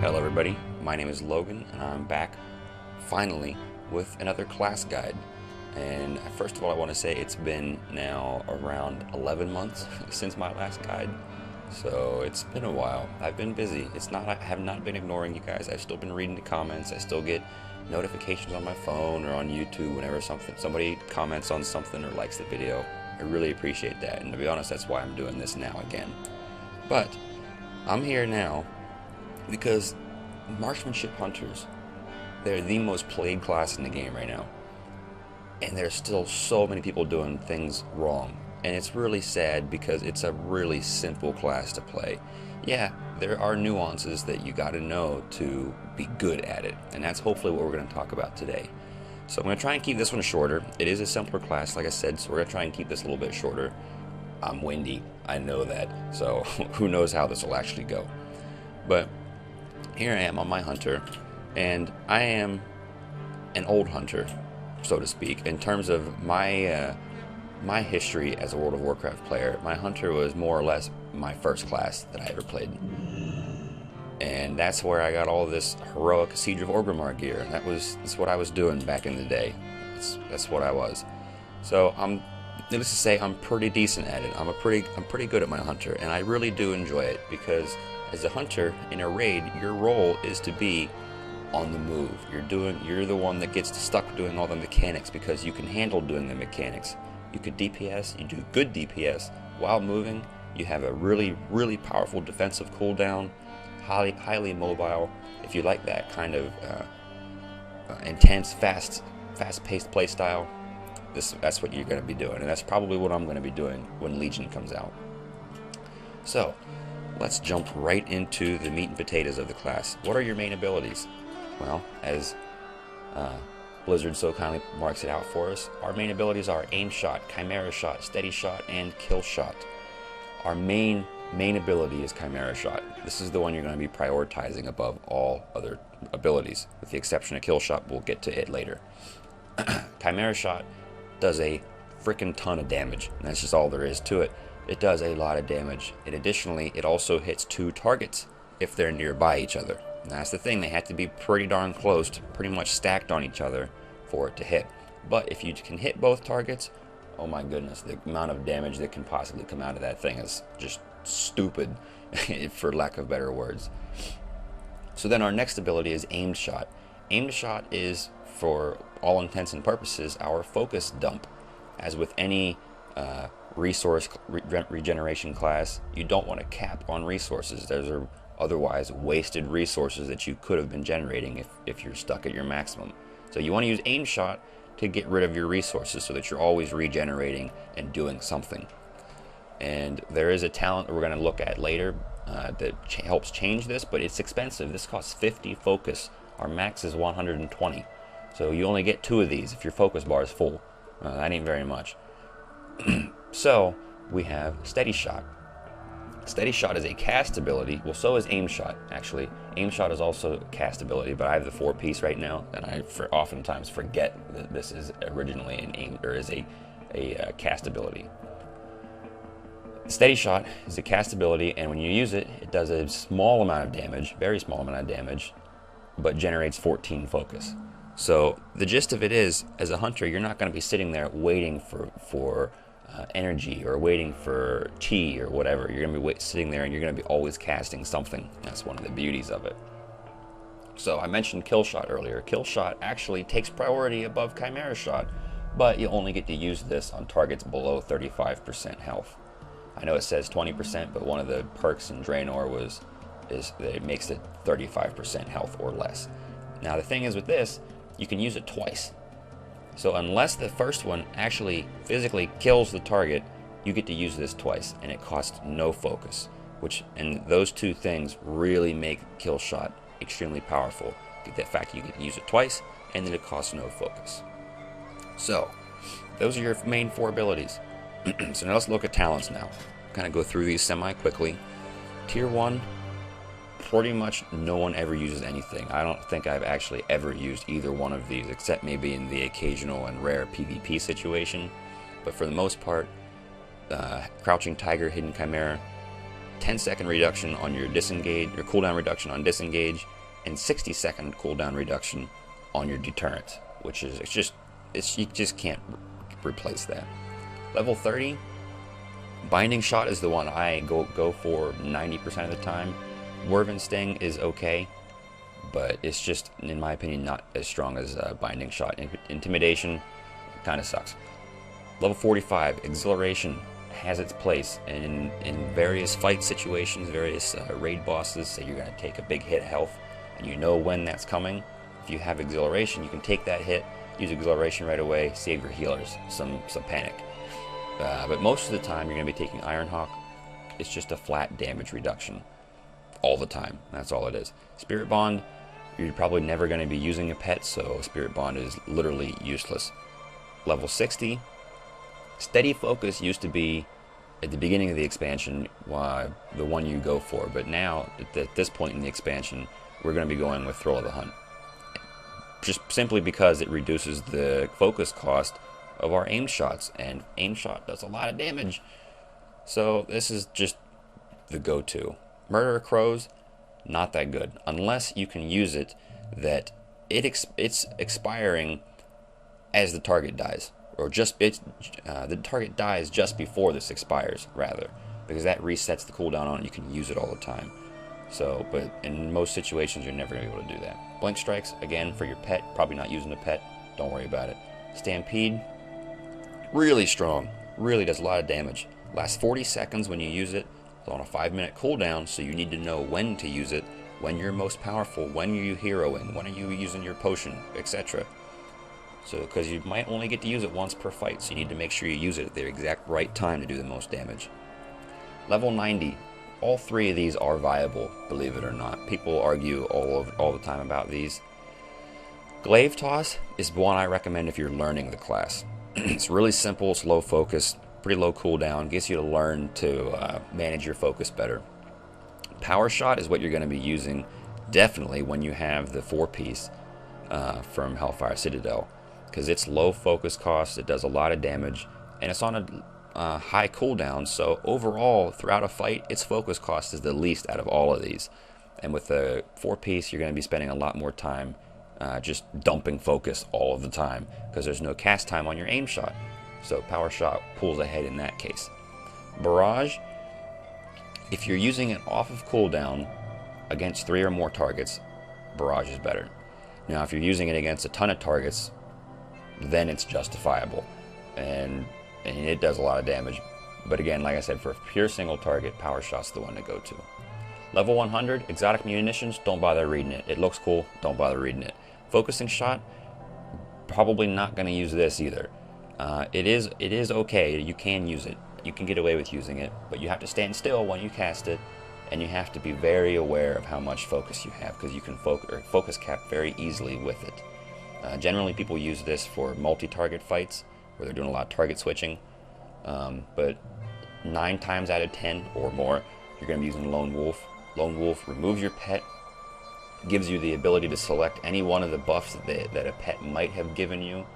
Hello everybody, my name is Logan and I'm back finally with another class guide. And first of all I want to say it's been now around 11 months since my last guide. So it's been a while. I've been busy. I have not been ignoring you guys. I've still been reading the comments. I still get notifications on my phone or on YouTube whenever somebody comments on something or likes the video. I really appreciate that, and to be honest that's why I'm doing this now again. But I'm here now because Marksmanship Hunters, they're the most played class in the game right now. And there's still so many people doing things wrong. And it's really sad because it's a really simple class to play. Yeah, there are nuances that you gotta know to be good at it. And that's hopefully what we're gonna talk about today. So I'm gonna try and keep this one shorter. It is a simpler class, like I said, so we're gonna try and keep this a little bit shorter. I'm windy, I know that. So who knows how this will actually go. But here I am on my hunter, and I am an old hunter, so to speak. In terms of my history as a World of Warcraft player, my hunter was more or less my first class that I ever played. And that's where I got all this heroic Siege of Orgrimmar gear. That's what I was doing back in the day. That's what I was. So needless to say, I'm pretty decent at it. I'm pretty good at my hunter, and I really do enjoy it because as a hunter in a raid, your role is to be on the move. You're the one that gets stuck doing all the mechanics because you can handle doing the mechanics. You could DPS, you do good DPS while moving. You have a really, really powerful defensive cooldown, highly mobile. If you like that kind of intense, fast-paced playstyle, that's what you're going to be doing, and that's probably what I'm going to be doing when Legion comes out. So let's jump right into the meat and potatoes of the class. What are your main abilities? Well, as Blizzard so kindly marks it out for us, our main abilities are Aim Shot, Chimera Shot, Steady Shot, and Kill Shot. Our main ability is Chimera Shot. This is the one you're going to be prioritizing above all other abilities, with the exception of Kill Shot. We'll get to it later. Chimera Shot does a freaking ton of damage, and that's just all there is to it. It does a lot of damage, and additionally it also hits 2 targets if they're nearby each other. And that's the thing, they have to be pretty darn close, pretty much stacked on each other for it to hit. But if you can hit both targets, oh my goodness, the amount of damage that can possibly come out of that thing is just stupid, for lack of better words. So then our next ability is Aimed Shot. Aimed Shot is, for all intents and purposes, our focus dump. As with any resource regeneration class, you don't want to cap on resources. Those are otherwise wasted resources that you could have been generating if you're stuck at your maximum. So you want to use Aim Shot to get rid of your resources so that you're always regenerating and doing something. And there is a talent that we're going to look at later that helps change this, but it's expensive. This costs 50 focus. Our max is 120. So you only get 2 of these if your focus bar is full. That ain't very much. So we have Steady Shot. Steady Shot is a cast ability. Well, so is Aim Shot, actually. Aim Shot is also a cast ability, but I have the 4-piece right now, and I oftentimes forget that this is originally an aim, or is a cast ability. Steady Shot is a cast ability, and when you use it, it does a small amount of damage, very small amount of damage, but generates 14 focus. So the gist of it is, as a hunter, you're not going to be sitting there waiting for energy or waiting for chi or whatever. You're going to be sitting there and you're going to be always casting something. That's one of the beauties of it. So I mentioned Kill Shot earlier. Kill Shot actually takes priority above Chimera Shot, but you only get to use this on targets below 35% health. I know it says 20%, but one of the perks in Draenor is that it makes it 35% health or less. Now the thing is with this, you can use it twice. So unless the first one actually physically kills the target, you get to use this twice, and it costs no focus. And those 2 things really make Kill Shot extremely powerful. The fact you get to use it twice, and then it costs no focus. So those are your main 4 abilities. So now let's look at talents now. Kind of go through these semi-quickly. Tier 1, pretty much no one ever uses anything. I don't think I've actually ever used either one of these, except maybe in the occasional and rare PvP situation. But for the most part, Crouching Tiger, Hidden Chimera, 10-second reduction on your disengage, your cooldown reduction on disengage, and 60-second cooldown reduction on your deterrent, which is you just can't replace that. Level 30, Binding Shot is the one I go for 90% of the time. Werven Sting is okay, but it's just, in my opinion, not as strong as Binding Shot. Intimidation kind of sucks. Level 45, Exhilaration has its place in various fight situations, various raid bosses. Say you're going to take a big hit of health, and you know when that's coming. If you have Exhilaration, you can take that hit, use Exhilaration right away, save your healers some panic. But most of the time, you're going to be taking Ironhawk. It's just a flat damage reduction all the time. That's all it is. Spirit Bond, you're probably never going to be using a pet, so Spirit Bond is literally useless. Level 60, Steady Focus used to be, at the beginning of the expansion, the one you go for. But now, at this point in the expansion, we're going to be going with Thrill of the Hunt. Just simply because it reduces the focus cost of our aim shots, and aim shot does a lot of damage. So this is just the go-to. Murder of Crows, not that good, unless you can use it that it's expiring as the target dies, or the target dies just before this expires, rather, because that resets the cooldown on it. You can use it all the time. So, but in most situations, you're never going to be able to do that. Blink Strikes, again, for your pet, probably not using a pet, don't worry about it. Stampede, really strong, really does a lot of damage. Lasts 40 seconds when you use it. It's on a 5-minute cooldown, so you need to know when to use it, when you're most powerful, when are you heroing, when are you using your potion, etc. So, because you might only get to use it once per fight, so you need to make sure you use it at the exact right time to do the most damage. Level 90. All three of these are viable, believe it or not. People argue all the time about these. Glaive Toss is one I recommend if you're learning the class. It's really simple, it's low focus, pretty low cooldown, gets you to learn to manage your focus better. Power Shot is what you're going to be using definitely when you have the 4-piece from Hellfire Citadel, because it's low focus cost, it does a lot of damage, and it's on a high cooldown, so overall throughout a fight its focus cost is the least out of all of these. And with the 4-piece, you're going to be spending a lot more time just dumping focus all of the time, because there's no cast time on your aim shot, so Power Shot pulls ahead in that case. Barrage, if you're using it off of cooldown against 3 or more targets, Barrage is better. Now if you're using it against a ton of targets, then it's justifiable, and it does a lot of damage. But again, like I said, for a pure single target, Power Shot's the one to go to. Level 100, Exotic Munitions, don't bother reading it. It looks cool, don't bother reading it. Focusing Shot, probably not going to use this either. It is okay, you can use it. You can get away with using it, but you have to stand still when you cast it, and you have to be very aware of how much focus you have, because you can focus cap very easily with it. Generally, people use this for multi-target fights, where they're doing a lot of target switching, but 9 times out of 10 or more, you're going to be using Lone Wolf. Lone Wolf removes your pet, gives you the ability to select any one of the buffs that a pet might have given you,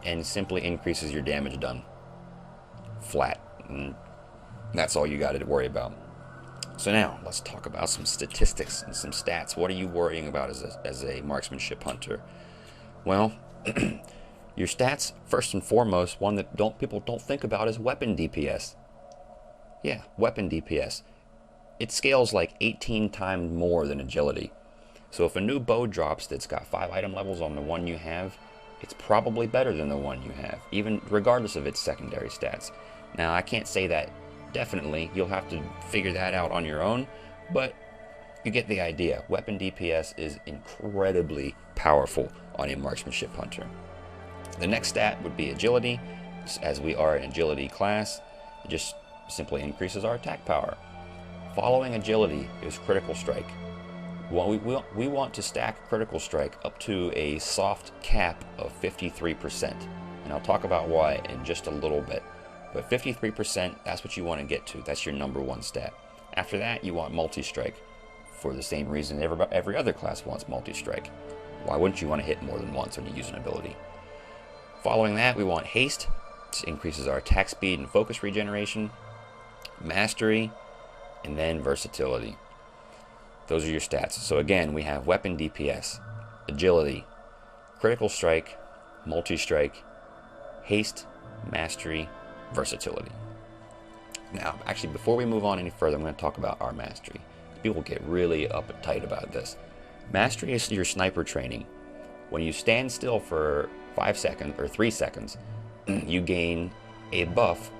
and simply increases your damage done flat. And that's all you got to worry about. So now, let's talk about some statistics and some stats. What are you worrying about as a marksmanship hunter? Well, your stats, first and foremost, one that people don't think about is weapon DPS. Yeah, weapon DPS. It scales like 18 times more than agility. So if a new bow drops that's got 5 item levels on the one you have, it's probably better than the one you have, even regardless of its secondary stats. Now, I can't say that definitely. You'll have to figure that out on your own, but you get the idea. Weapon DPS is incredibly powerful on a marksmanship hunter. The next stat would be agility. As we are an agility class, it just simply increases our attack power. Following agility is critical strike. Well, we want to stack critical strike up to a soft cap of 53%. And I'll talk about why in just a little bit. But 53%, that's what you want to get to. That's your number one stat. After that, you want multi-strike. For the same reason every other class wants multi-strike. Why wouldn't you want to hit more than once when you use an ability? Following that, we want haste. This increases our attack speed and focus regeneration. Mastery and then versatility. Those are your stats. So again, we have weapon DPS, agility, critical strike, multi-strike, haste, mastery, versatility. Now, actually, before we move on any further, I'm going to talk about our mastery. People get really uptight about this. Mastery is your sniper training. When you stand still for 5 seconds or 3 seconds, you gain a buff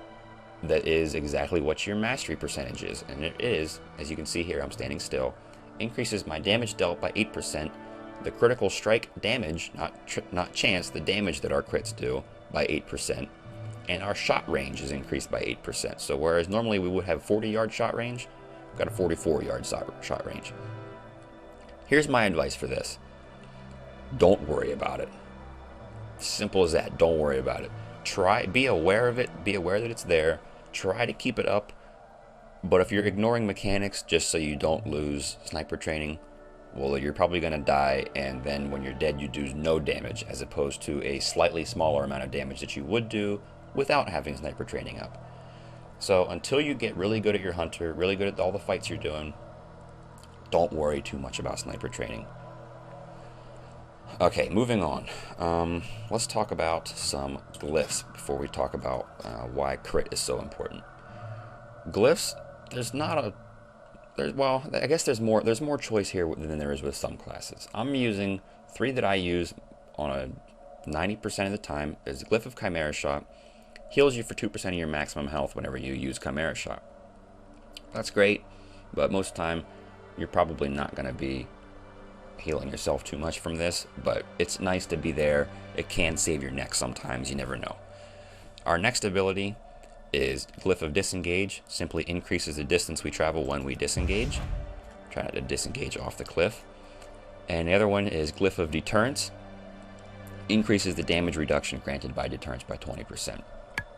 that is exactly what your mastery percentage is. And it is, as you can see here, I'm standing still, increases my damage dealt by 8%, the critical strike damage, not chance, the damage that our crits do, by 8%, and our shot range is increased by 8%. So whereas normally we would have 40-yard shot range, we've got a 44-yard shot range. Here's my advice for this. Don't worry about it. Simple as that. Don't worry about it. Be aware of it, be aware that it's there, try to keep it up, but if you're ignoring mechanics just so you don't lose sniper training, well, you're probably going to die, and then when you're dead you do no damage, as opposed to a slightly smaller amount of damage that you would do without having sniper training up. So until you get really good at your hunter, really good at all the fights you're doing, don't worry too much about sniper training. Okay, moving on. Let's talk about some glyphs before we talk about why crit is so important. Glyphs, well, I guess there's more choice here than there is with some classes. I'm using 3 that I use on a 90% of the time. Is the Glyph of Chimera Shot. Heals you for 2% of your maximum health whenever you use Chimera Shot. That's great, but most of the time you're probably not going to be healing yourself too much from this, but it's nice to be there. It can save your neck sometimes, you never know. Our next ability is Glyph of Disengage. Simply increases the distance we travel when we disengage. Try not to disengage off the cliff. And the other one is Glyph of Deterrence. Increases the damage reduction granted by deterrence by 20%.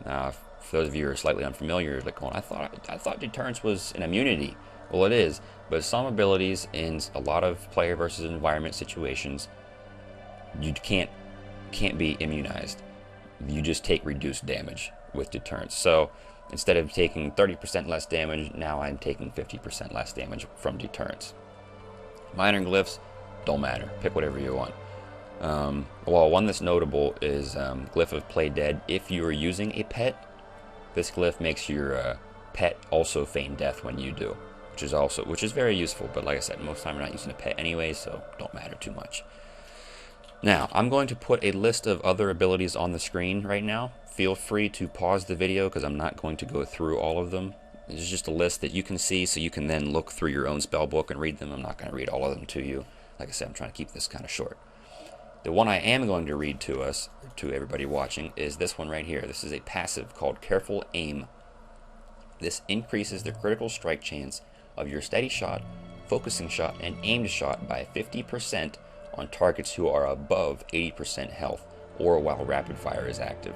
Now, for those of you who are slightly unfamiliar, like, well, I thought deterrence was an immunity. Well, it is, but some abilities in a lot of player versus environment situations, you can't be immunized. You just take reduced damage with deterrence. So instead of taking 30% less damage, now I'm taking 50% less damage from deterrence. Minor glyphs don't matter. Pick whatever you want. Well, one that's notable is Glyph of Play Dead. If you are using a pet, this glyph makes your pet also feign death when you do, which is very useful. But like I said, most of the time we're not using a pet anyway, so don't matter too much. Now, I'm going to put a list of other abilities on the screen right now. Feel free to pause the video because I'm not going to go through all of them. It's just a list that you can see so you can then look through your own spell book and read them. I'm not going to read all of them to you. Like I said, I'm trying to keep this kind of short. The one I am going to read to us, to everybody watching, is this one right here. This is a passive called Careful Aim. This increases the critical strike chance of your steady shot, focusing shot, and aimed shot by 50% on targets who are above 80% health or while rapid fire is active.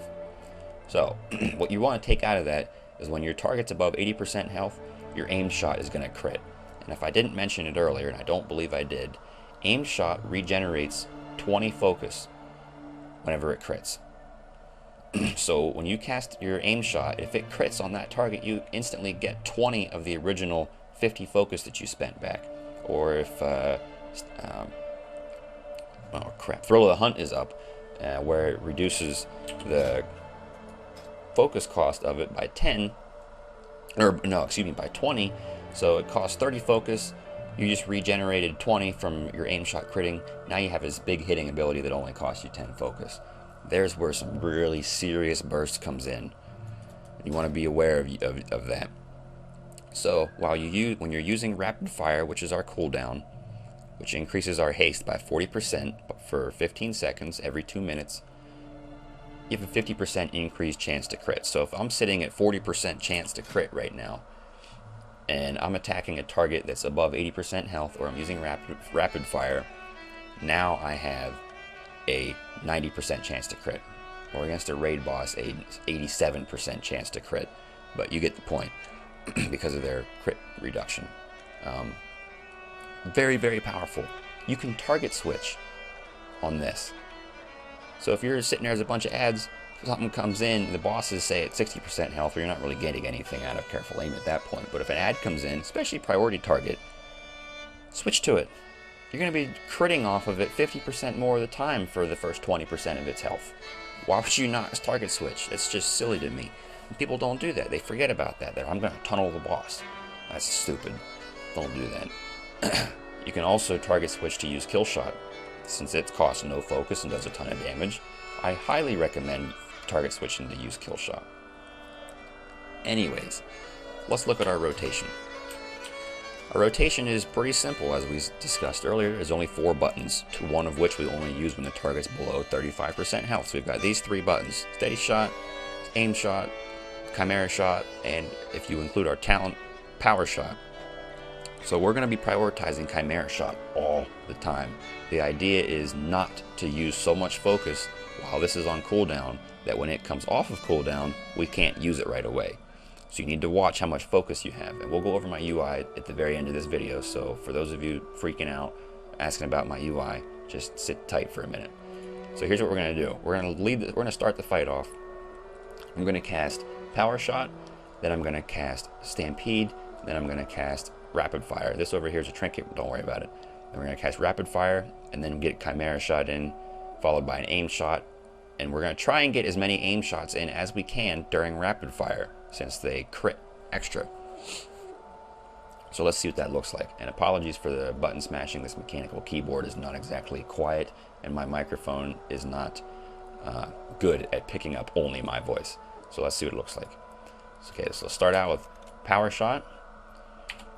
So, what you want to take out of that is when your target's above 80% health, your aimed shot is going to crit. And if I didn't mention it earlier, and I don't believe I did, aimed shot regenerates 20 focus whenever it crits. So when you cast your aim shot, if it crits on that target, you instantly get 20 of the original 50 focus that you spent back. Or if Thrill of the Hunt is up, where it reduces the focus cost of it by 20. So it costs 30 focus. You just regenerated 20 from your aim shot critting. Now you have this big hitting ability that only costs you 10 focus. There's where some really serious burst comes in. You want to be aware of that. So when you're using rapid fire, which is our cooldown, which increases our haste by 40% for 15 seconds every 2 minutes, you have a 50% increased chance to crit. So if I'm sitting at 40% chance to crit right now, and I'm attacking a target that's above 80% health, or I'm using rapid fire, now I have a 90% chance to crit. Or against a raid boss, a 87% chance to crit. But you get the point because of their crit reduction. Very, very powerful. You can target switch on this. So if you're sitting there as a bunch of ads, something comes in, the bosses say at 60% health, or you're not really getting anything out of careful aim at that point. But if an ad comes in, especially priority target, switch to it. You're going to be critting off of it 50% more of the time for the first 20% of its health. Why would you not target switch? It's just silly to me. And people don't do that. They forget about that. I'm going to tunnel the boss. That's stupid. Don't do that. You can also target switch to use kill shot. Since it costs no focus and does a ton of damage, I highly recommend target switching to use kill shot. Anyways, let's look at our rotation. Our rotation is pretty simple, as we discussed earlier. There's only 4 buttons, to one of which we only use when the target's below 35% health. So we've got these 3 buttons: steady shot, aim shot, chimera shot, and if you include our talent, power shot. So we're going to be prioritizing chimera shot all the time. The idea is not to use so much focus while this is on cooldown that when it comes off of cooldown, we can't use it right away. So you need to watch how much focus you have. And we'll go over my UI at the very end of this video. So for those of you freaking out, asking about my UI, just sit tight for a minute. So here's what we're going to do. We're going to start the fight off. I'm going to cast power shot, then I'm going to cast stampede, then I'm going to cast rapid fire. This over here is a trinket, don't worry about it. Then we're going to cast rapid fire, and then get chimera shot in, followed by an aim shot. And we're going to try and get as many aim shots in as we can during rapid fire, since they crit extra. So let's see what that looks like. And apologies for the button smashing. This mechanical keyboard is not exactly quiet, and my microphone is not good at picking up only my voice. So let's see what it looks like. Okay, so let's start out with power shot,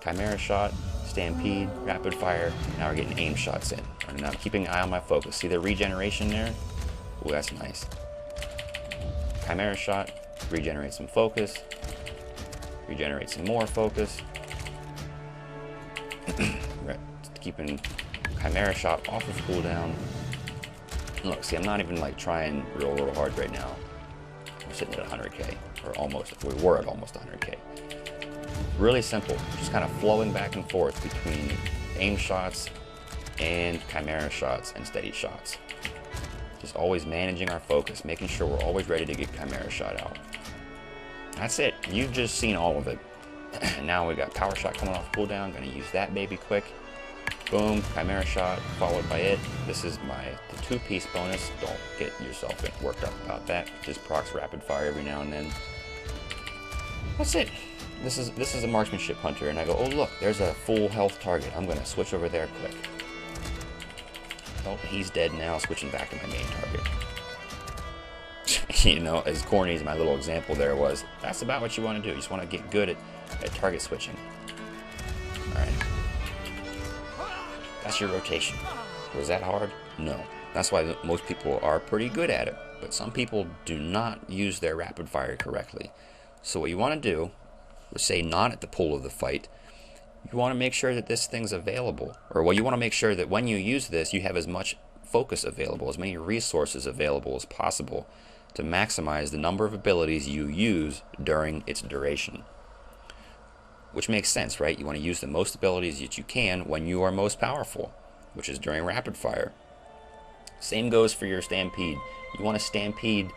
chimera shot, stampede, rapid fire. Now we're getting aim shots in. And I'm keeping an eye on my focus. See the regeneration there? Ooh, that's nice. Chimera shot, regenerate some focus, regenerate some more focus. Right, keeping chimera shot off of cooldown. Look, see, I'm not even like trying real hard right now. We're sitting at 100k, or almost. We were at almost 100k. Really simple, just kind of flowing back and forth between aim shots and chimera shots and steady shots. Just always managing our focus, making sure we're always ready to get chimera shot out. That's it. You've just seen all of it. Now we got power shot coming off cooldown. Gonna use that baby quick. Boom, chimera shot followed by it. This is the 2-piece bonus. Don't get yourself worked up about that. Just procs rapid fire every now and then. That's it. This is a marksmanship hunter, and I go, oh look, there's a full health target. I'm gonna switch over there quick. Oh, he's dead now, switching back to my main target. You know, as corny as my little example there was, that's about what you want to do. You just want to get good at target switching. Alright. That's your rotation. Was that hard? No. That's why most people are pretty good at it. But some people do not use their rapid fire correctly. So what you want to do, or say not at the pull of the fight, you want to make sure that this thing's available. Or well, you want to make sure that when you use this, you have as much focus available, as many resources available as possible to maximize the number of abilities you use during its duration. Which makes sense, right? You want to use the most abilities that you can when you are most powerful, which is during rapid fire. Same goes for your stampede. You want to stampede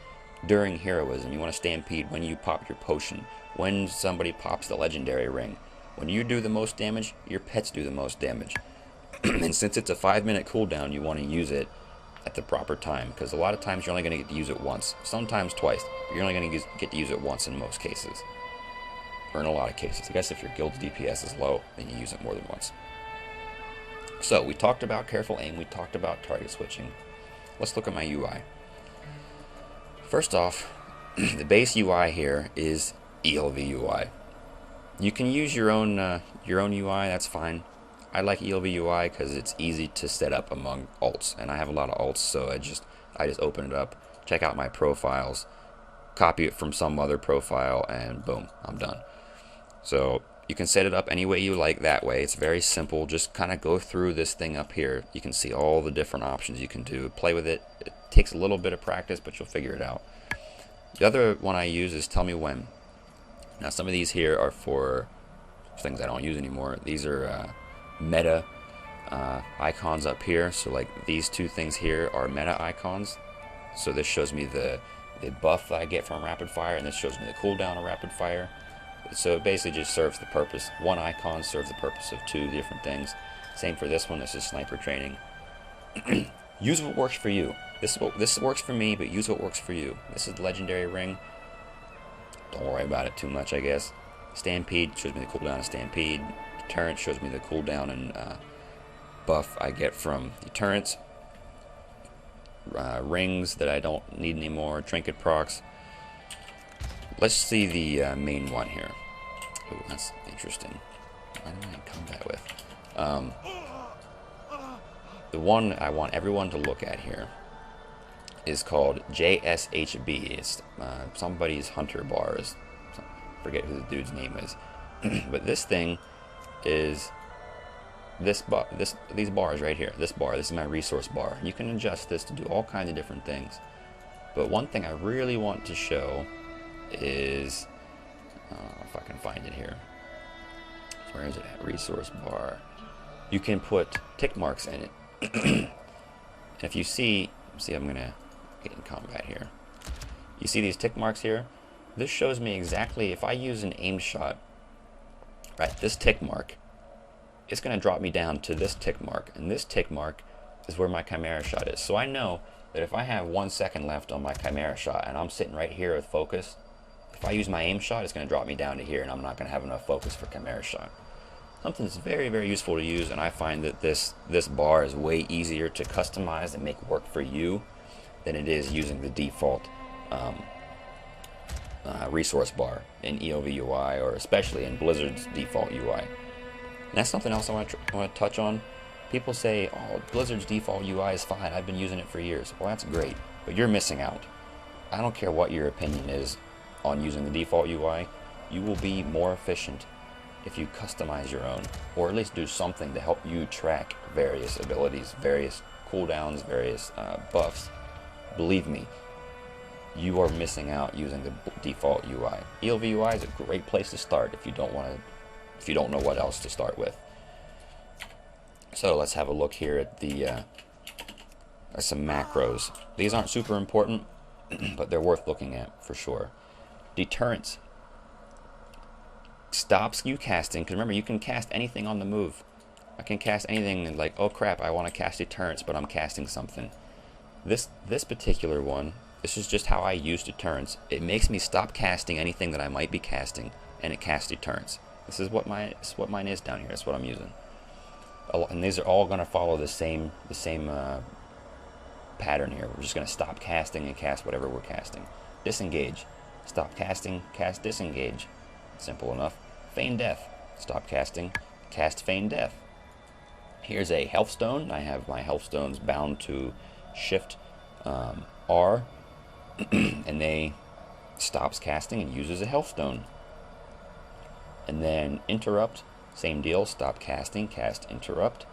during heroism. You want to stampede when you pop your potion, when somebody pops the legendary ring. When you do the most damage, your pets do the most damage. And since it's a 5-minute cooldown, you want to use it at the proper time, because a lot of times you're only going to get to use it once, sometimes twice, but you're only going to get to use it once in most cases, or in a lot of cases. I guess if your guild's DPS is low, then you use it more than once. So we talked about careful aim, we talked about target switching. Let's look at my UI. First off, the base UI here is ELV UI. You can use your own UI, that's fine. I like ELV UI because it's easy to set up among alts, and I have a lot of alts, so I just open it up, check out my profiles, copy it from some other profile, and boom, I'm done. So you can set it up any way you like that way. It's very simple. Just kind of go through this thing up here. You can see all the different options you can do. Play with it. It takes a little bit of practice, but you'll figure it out. The other one I use is Tell Me When. Now some of these here are for things I don't use anymore. These are meta icons up here. So like these two things here are meta icons. So this shows me the buff that I get from rapid fire, and this shows me the cooldown of rapid fire. So it basically just serves the purpose. One icon serves the purpose of two different things. Same for this one. This is sniper training. Use what works for you. This works for me, but use what works for you. This is the legendary ring. Don't worry about it too much, I guess. Stampede shows me the cooldown of Stampede. Deterrent shows me the cooldown and buff I get from deterrents. Rings that I don't need anymore. Trinket procs. Let's see the main one here. Ooh, that's interesting. What am I in combat with? The one I want everyone to look at here is called JSHB. It's somebody's hunter bars. Forget who the dude's name is. But this thing is these bars right here. This is my resource bar. You can adjust this to do all kinds of different things. But one thing I really want to show is, if I can find it here. Where is it at? Resource bar. You can put tick marks in it. And if you see, I'm gonna get in combat here. You see these tick marks here? This shows me exactly if I use an aim shot, right? This tick mark, it's gonna drop me down to this tick mark, and this tick mark is where my chimera shot is. So I know that if I have 1 second left on my chimera shot and I'm sitting right here with focus, if I use my aim shot, it's gonna drop me down to here, and I'm not gonna have enough focus for chimera shot. Something that's very, very useful to use, and I find that this bar is way easier to customize and make work for you than it is using the default resource bar in EOV UI, or especially in Blizzard's default UI. And that's something else I want to touch on. People say, oh, Blizzard's default UI is fine, I've been using it for years. Well, that's great, but you're missing out. I don't care what your opinion is on using the default UI, you will be more efficient if you customize your own, or at least do something to help you track various abilities, various cooldowns, various buffs. Believe me, you are missing out using the default UI. EOV UI is a great place to start if you don't know what else to start with. So let's have a look here at the some macros. These aren't super important, but they're worth looking at for sure. Deterrence stops you casting, because remember, you can cast anything on the move. I can cast anything like, oh crap, I want to cast deterrence, but I'm casting something. This particular one, this is just how I use deterrence. It makes me stop casting anything that I might be casting, and it casts deterrence. This is what mine is down here. That's what I'm using. And these are all going to follow the same pattern here. We're just going to stop casting and cast whatever we're casting. Disengage. Stop casting, cast disengage. Simple enough. Feign death. Stop casting, cast feign death. Here's a health stone. I have my health stones bound to Shift R, and they stops casting and uses a health stone. And then interrupt, same deal. Stop casting, cast interrupt.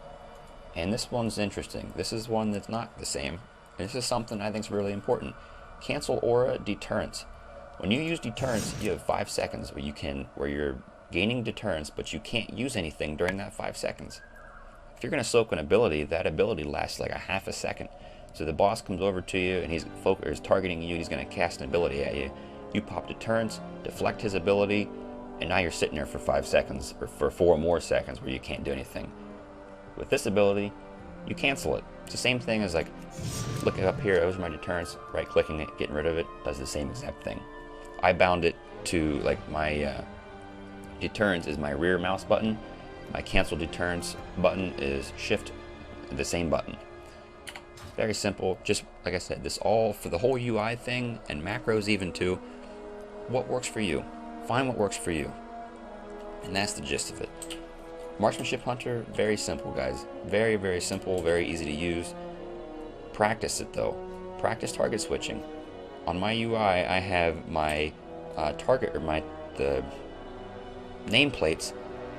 And this one's interesting. This is one that's not the same. This is something I think is really important. Cancel aura deterrence. When you use deterrence, you have 5 seconds where you're gaining deterrence, but you can't use anything during that 5 seconds. If you're going to soak an ability, that ability lasts like a half a second. So the boss comes over to you and he's targeting you, he's going to cast an ability at you. You pop deterrence, deflect his ability, and now you're sitting there for 5 seconds, or for 4 more seconds where you can't do anything. With this ability, you cancel it. It's the same thing as like looking up here, over my deterrence, right clicking it, getting rid of it, does the same exact thing. I bound it to, like, my deterrence is my rear mouse button. My cancel deterrence button is Shift, the same button. Very simple. Just like I said, this all for the whole UI thing, and macros even too. What works for you? Find what works for you. And that's the gist of it. Marksmanship Hunter, very simple, guys. Very, very simple, very easy to use. Practice it though. Practice target switching. On my UI, I have my target, or the nameplates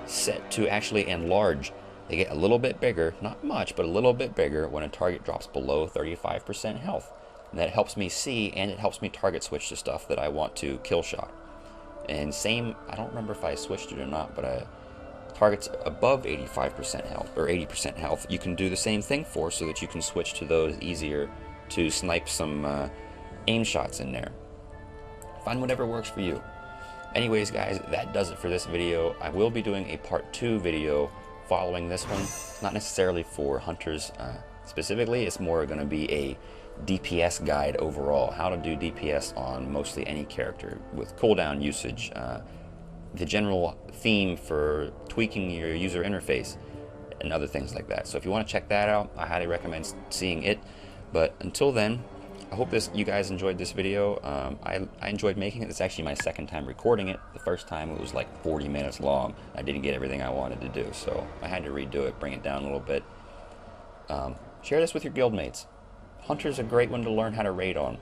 set to actually enlarge. They get a little bit bigger, not much, but a little bit bigger when a target drops below 35% health. And that helps me see, and it helps me target switch to stuff that I want to kill shot. And same, I don't remember if I switched it or not, but targets above 85% health, or 80% health, you can do the same thing for, so that you can switch to those easier to snipe some aim shots in there. Find whatever works for you. Anyways, guys, that does it for this video. I will be doing a part 2 video following this one. It's not necessarily for hunters specifically. It's more going to be a DPS guide overall. How to do DPS on mostly any character with cooldown usage. The general theme for tweaking your user interface and other things like that. So if you want to check that out, I highly recommend seeing it. But until then, I hope you guys enjoyed this video. I enjoyed making it. It's actually my second time recording it. The first time it was like 40 minutes long. I didn't get everything I wanted to do, so I had to redo it, bring it down a little bit. Share this with your guildmates. Hunter's a great one to learn how to raid on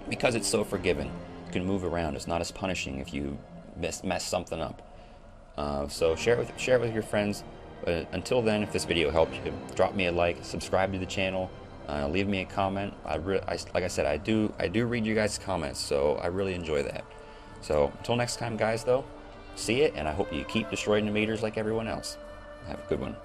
because it's so forgiving. You can move around. It's not as punishing if you mess something up. So share it with your friends. Until then, if this video helped you, drop me a like, subscribe to the channel, leave me a comment. Like I said, I do read you guys' comments, so I really enjoy that. So until next time, guys, though, see it, and I hope you keep destroying the meters like everyone else. Have a good one.